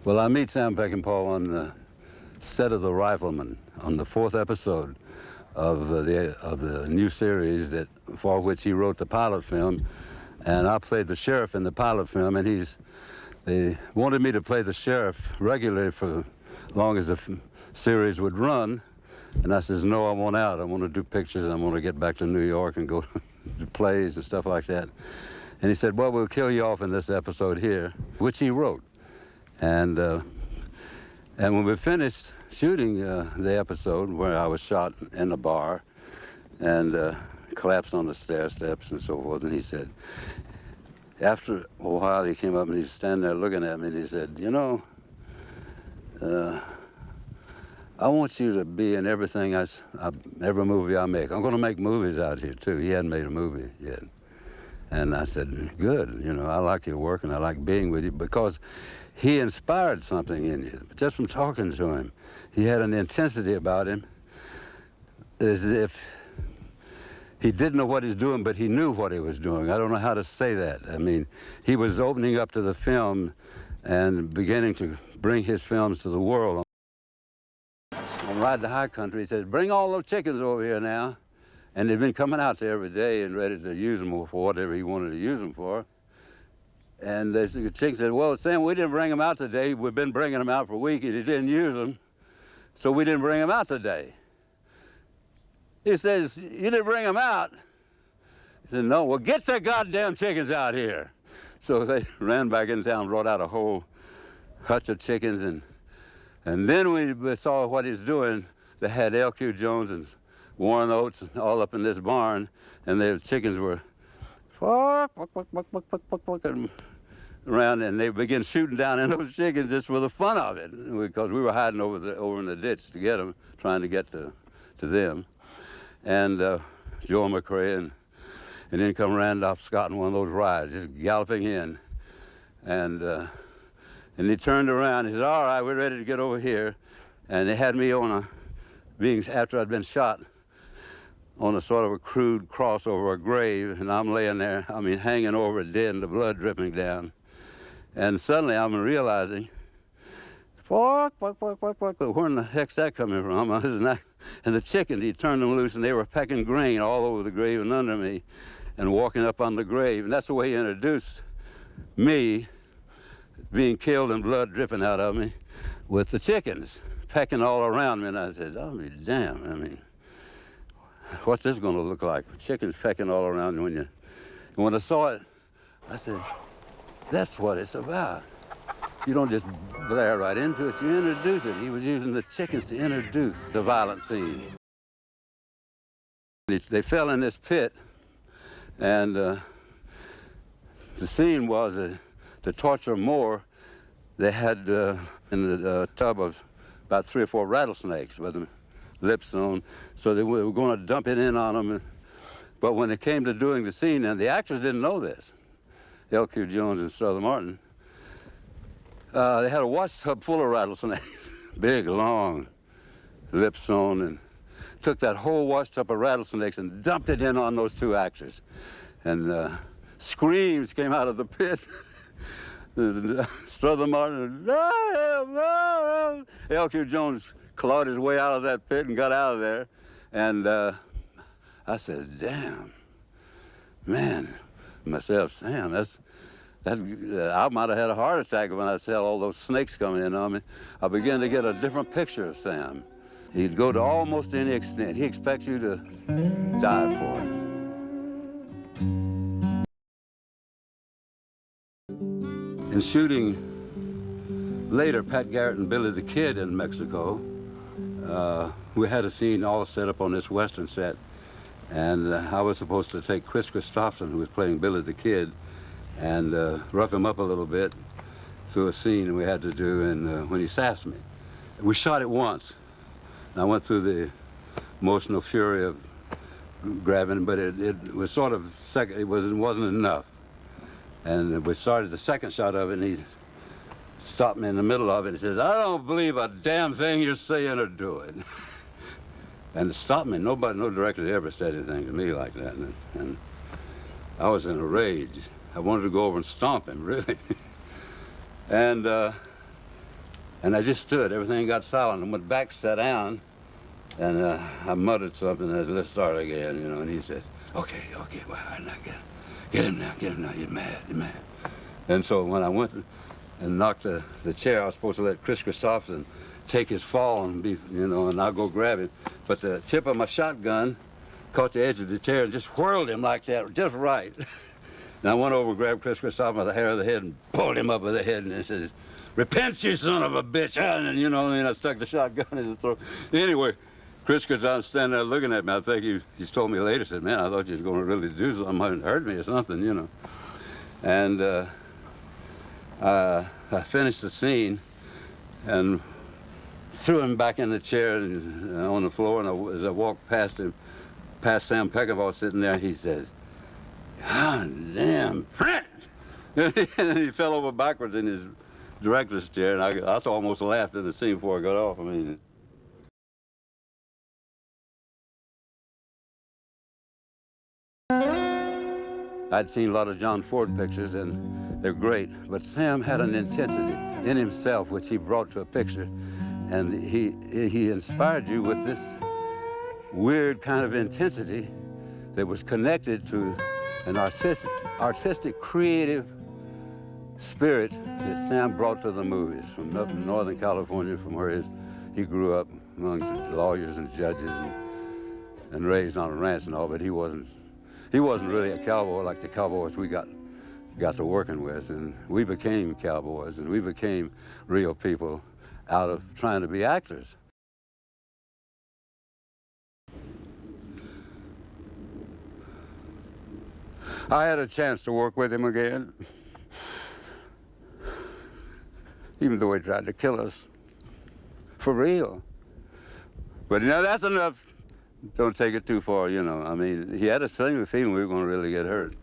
Well, I meet Sam Peckinpah on the set of The Rifleman on the 4th episode of the new series for which he wrote the pilot film, and I played the sheriff in the pilot film, and they wanted me to play the sheriff regularly for as long as the series would run, and I says, no, I want out. I want to do pictures, and I want to get back to New York and go to plays and stuff like that. And he said, well, we'll kill you off in this episode here, which he wrote. And when we finished shooting the episode where I was shot in a bar and collapsed on the stair steps and so forth, and he said, after a while he came up and he was standing there looking at me and he said, you know, I want you to be in everything, every movie I make. I'm going to make movies out here too. He hadn't made a movie yet. And I said, good, you know, I like your work and I like being with you, because he inspired something in you, just from talking to him. He had an intensity about him, as if he didn't know what he's doing, but he knew what he was doing. I don't know how to say that. I mean, he was opening up to the film and beginning to bring his films to the world. On Ride to High Country, he said, bring all those chickens over here now. And they'd been coming out there every day and ready to use them for whatever he wanted to use them for. And the chick said, well, Sam, we didn't bring them out today. We've been bringing them out for a week and he didn't use them, so we didn't bring them out today. He says, you didn't bring them out? He said, no, well, get the goddamn chickens out here. So they ran back in town, brought out a whole hutch of chickens, and then we saw what he was doing. They had L.Q. Jones and Warren Oates all up in this barn, and the chickens were around, and they began shooting down in those chickens just for the fun of it, because we were hiding over in the ditch to get them, trying to get to them. And Joe McRae and then come Randolph Scott in one of those rides, just galloping in, and he turned around. He said, all right, we're ready to get over here. And they had me on after I'd been shot, on a sort of a crude cross over a grave, and I'm laying there, I mean, hanging over it dead and the blood dripping down. And suddenly I'm realizing, where in the heck's that coming from? And the chickens, he turned them loose and they were pecking grain all over the grave and under me and walking up on the grave. And that's the way he introduced me, being killed and blood dripping out of me, with the chickens pecking all around me. And I said, I'll be damned. I mean, what's this going to look like? Chickens pecking all around you. And when I saw it, I said, that's what it's about. You don't just blare right into it, you introduce it. He was using the chickens to introduce the violent scene. They fell in this pit, and the scene was to torture more. They had in the tub of about 3 or 4 rattlesnakes with them lips on, so they were going to dump it in on them. But when it came to doing the scene, and the actors didn't know this, L.Q. Jones and Strother Martin, they had a wash tub full of rattlesnakes, big, long, lips on, and took that whole wash tub of rattlesnakes and dumped it in on those 2 actors. And screams came out of the pit. Strother Martin, L.Q. Jones clawed his way out of that pit and got out of there. And I said, damn, man, myself, Sam, I might have had a heart attack when I saw all those snakes coming in on me. I began to get a different picture of Sam. He'd go to almost any extent. He expects you to die for him. In shooting later, Pat Garrett and Billy the Kid in Mexico, we had a scene all set up on this Western set, and I was supposed to take Chris Christopherson, who was playing Billy the Kid, and rough him up a little bit through a scene we had to do when he sassed me. We shot it once. And I went through the emotional fury of grabbing, but it was sort of it wasn't enough. And we started the second shot of it, and he stopped me in the middle of it and says, I don't believe a damn thing you're saying or doing. And it stopped me. No director ever said anything to me like that. And I was in a rage. I wanted to go over and stomp him, really. And I just stood. Everything got silent. I went back, sat down, and I muttered something. And I said, let's start again, you know. And he says, okay, well, all right, now get him now. You're mad. And so when I went and knocked the chair, I was supposed to let Chris Christopherson take his fall and be, you know, and I'll go grab him. But the tip of my shotgun caught the edge of the chair and just whirled him like that, just right. And I went over, grabbed Chris Christopherson by the hair of the head and pulled him up with the head, and he says, repent, you son of a bitch. And, you know what I mean? I stuck the shotgun in his throat. Anyway, Chris Christopherson standing there looking at me. I think he's told me later, said, man, I thought you was going to really do something, hurt me or something, you know. And I finished the scene and threw him back in the chair and, on the floor, and as I walked past him, past Sam Peckinpah sitting there, he says, God damn, print! And he fell over backwards in his director's chair, and I almost laughed in the scene before I got off. I mean, I'd seen a lot of John Ford pictures, and they're great, but Sam had an intensity in himself which he brought to a picture, and he inspired you with this weird kind of intensity that was connected to an artistic, creative spirit that Sam brought to the movies from up in Northern California, from where he grew up amongst lawyers and judges and raised on a ranch and all, but he wasn't really a cowboy like the cowboys we got to working with, and we became cowboys, and we became real people out of trying to be actors. I had a chance to work with him again, even though he tried to kill us, for real. But you know, that's enough. Don't take it too far, you know. I mean, he had a feeling we were going to really get hurt.